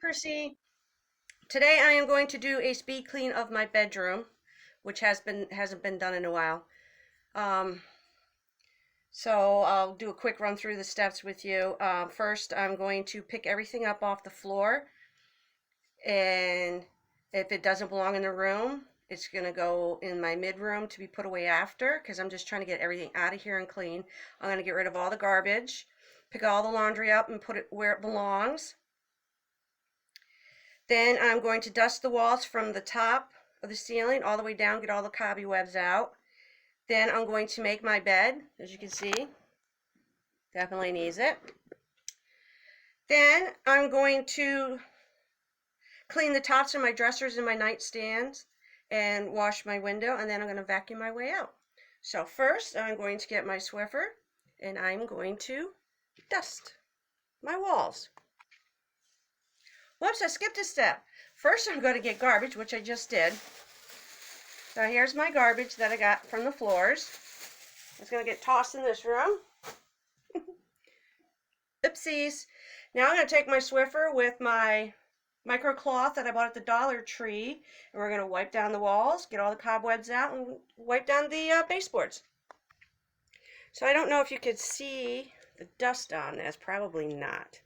Chrissy. Today I am going to do a speed clean of my bedroom, which hasn't been done in a while. Um, so I'll do a quick run through the steps with you. First, I'm going to pick everything up off the floor, and if it doesn't belong in the room, it's going to go in my mid room to be put away after, because I'm just trying to get everything out of here and clean. I'm going to get rid of all the garbage, pick all the laundry up and put it where it belongs. Then I'm going to dust the walls from the top of the ceiling all the way down, get all the cobwebs out. Then I'm going to make my bed, as you can see. Definitely needs it. Then I'm going to clean the tops of my dressers and my nightstands and wash my window, and then I'm going to vacuum my way out. So first I'm going to get my Swiffer and I'm going to dust my walls. Whoops, I skipped a step. First I'm going to get garbage, which I just did. So here's my garbage that I got from the floors. It's going to get tossed in this room. Oopsies. Now I'm going to take my Swiffer with my micro cloth that I bought at the Dollar Tree, and we're going to wipe down the walls, get all the cobwebs out, and wipe down the baseboards. So I don't know if you could see the dust on this, probably not,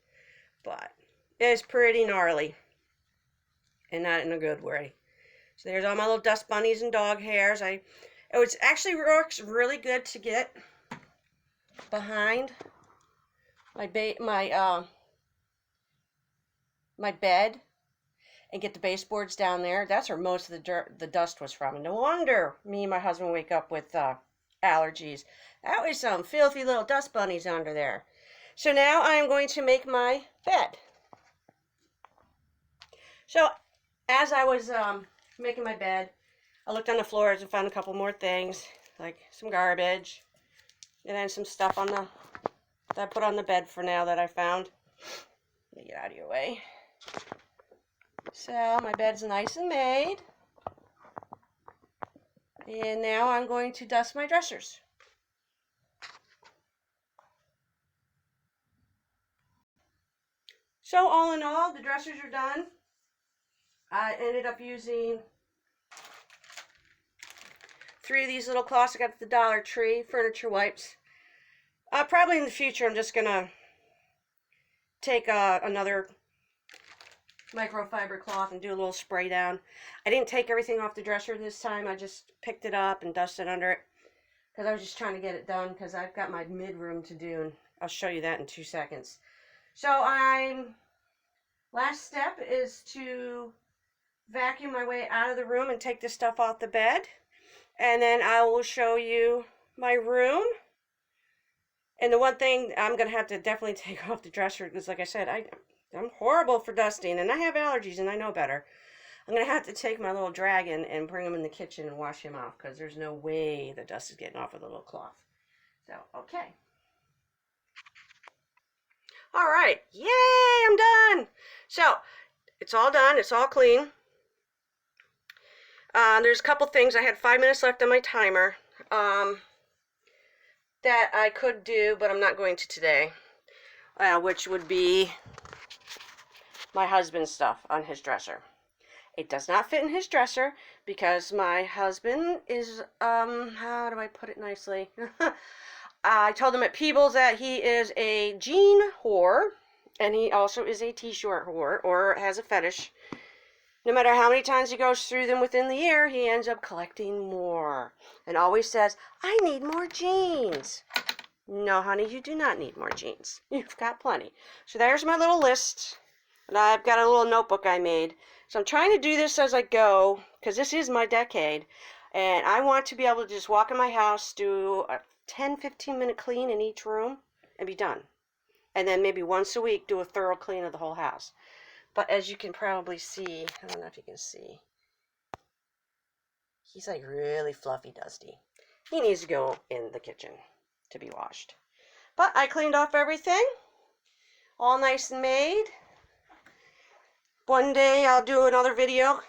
but it's pretty gnarly, and not in a good way. So there's all my little dust bunnies and dog hairs. It actually works really good to get behind my bed and get the baseboards down there. That's where most of the dust was from. And no wonder me and my husband wake up with allergies. That was some filthy little dust bunnies under there. So now I am going to make my bed. So as I was making my bed, I looked on the floors and found a couple more things, like some garbage, and then some stuff that I put on the bed for now that I found. Let me get out of your way. So my bed's nice and made. And now I'm going to dust my dressers. So all in all, the dressers are done. I ended up using 3 of these little cloths I got at the Dollar Tree, furniture wipes. Probably in the future I'm just going to take another microfiber cloth and do a little spray down. I didn't take everything off the dresser this time. I just picked it up and dusted under it because I was just trying to get it done because I've got my mid room to do, and I'll show you that in 2 seconds. So last step is to vacuum my way out of the room and take this stuff off the bed, and then I will show you my room. And the one thing I'm going to have to definitely take off the dresser, because like I said, I'm horrible for dusting, and I have allergies, and I know better. I'm going to have to take my little dragon and bring him in the kitchen and wash him off, because there's no way the dust is getting off with a little cloth. So, okay. All right. Yay, I'm done. So, it's all done. It's all clean. There's a couple things. I had 5 minutes left on my timer that I could do, but I'm not going to today, which would be my husband's stuff on his dresser. It does not fit in his dresser because my husband is, how do I put it nicely? I told him at Peebles that he is a jean whore, and he also is a t-shirt whore, or has a fetish. No matter how many times he goes through them within the year, he ends up collecting more. And always says, I need more jeans. No, honey, you do not need more jeans. You've got plenty. So there's my little list. And I've got a little notebook I made. So I'm trying to do this as I go, because this is my decade. And I want to be able to just walk in my house, do a 10-15 minute clean in each room, and be done. And then maybe once a week, do a thorough clean of the whole house. But as you can probably see, I don't know if you can see, he's like really fluffy dusty. He needs to go in the kitchen to be washed. But I cleaned off everything, all nice and made. One day I'll do another video,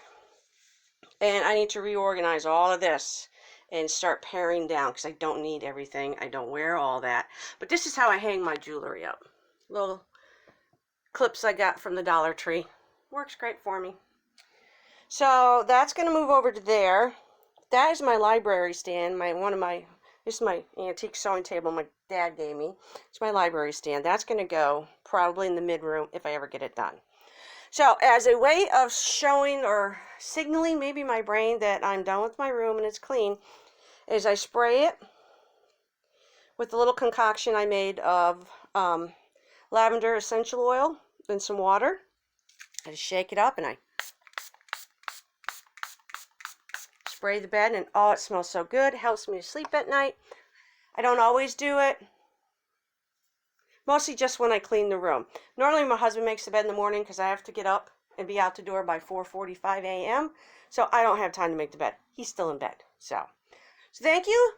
and I need to reorganize all of this and start paring down because I don't need everything. I don't wear all that. But this is how I hang my jewelry up. Little clips I got from the Dollar Tree. Works great for me. So that's going to move over to there. That is my library stand. This is my antique sewing table my dad gave me. It's my library stand. That's going to go probably in the mid-room if I ever get it done. So as a way of showing or signaling maybe my brain that I'm done with my room and it's clean, is I spray it with a little concoction I made of lavender essential oil and some water. I just shake it up and I spray the bed, and oh, it smells so good. It helps me to sleep at night. I don't always do it. Mostly just when I clean the room. Normally my husband makes the bed in the morning because I have to get up and be out the door by 4:45 a.m. So I don't have time to make the bed. He's still in bed. So thank you.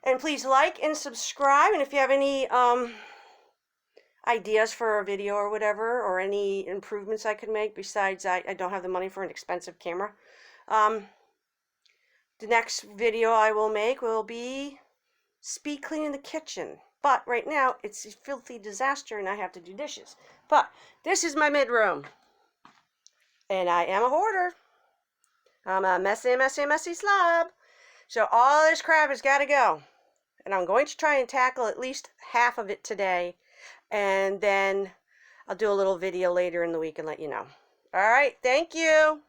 And please like and subscribe. And if you have any ideas for a video or whatever, or any improvements I could make, besides I don't have the money for an expensive camera. The next video I will make will be speed cleaning the kitchen. But right now, it's a filthy disaster and I have to do dishes. But this is my mid-room. And I am a hoarder. I'm a messy, messy, messy slob. So all this crap has got to go. And I'm going to try and tackle at least half of it today. And then I'll do a little video later in the week and let you know. All right, thank you.